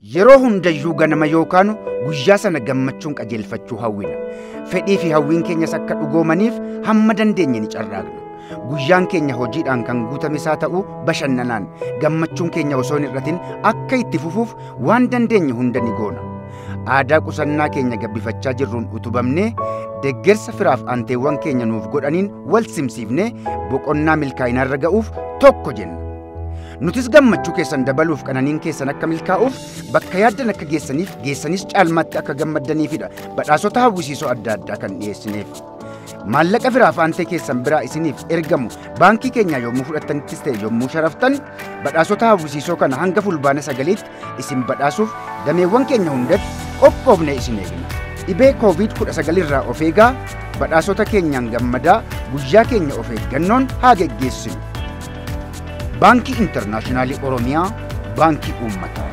Yeroo hundayyuu ganama yookaan guyyaa sana gammachuun qajeelfachuu hawwina. Fedhii fi hawwiin keenyas akka dhugoomaniif hamma dandeenye ni carraaqna. Guyyaan keenya hojiidhaan kan guutames haa ta'u bashannanaan gammachuun keenya osoo hin hir'atin akka itti fufuuf waan dandeenye hunda ni goona. Aadaa qusannaa keenya gabbifachaa jirruun utubamnee deeggarsa firaaf aanteewwan keenya nuuf godhaniin wal simsiifnee boqonnaa milkaa'inaarra ga'uuf tokko jenna. Nutis gammachuu keessan dabaluuf qananiin keessan akka milkaa'uuf bakka yaaddan akka geessanis caalmaatti akka gammaddaniifidha badhaasota hawwisiisoo adda addaa kan dhiyeessineef. Maallaqa firaaf aantee keessan biraa isiniif ergamu baankii keenyaa yommuu fudhattanittis ta'e yommuu sharaftan badhaasota hawwisiisoo kana hanga fulbaana 9tti isin badhaasuuf dameewwan keenya hundatti qophoofnee isin eegna. Dhibee COVID-19 irraa of eegaa badhaasota keenyaan gammadaa guyyaa keenya of eeggannoon haa geggeessinu. Banki Internaashinaali Oromiyaa, Baankii Uummataa.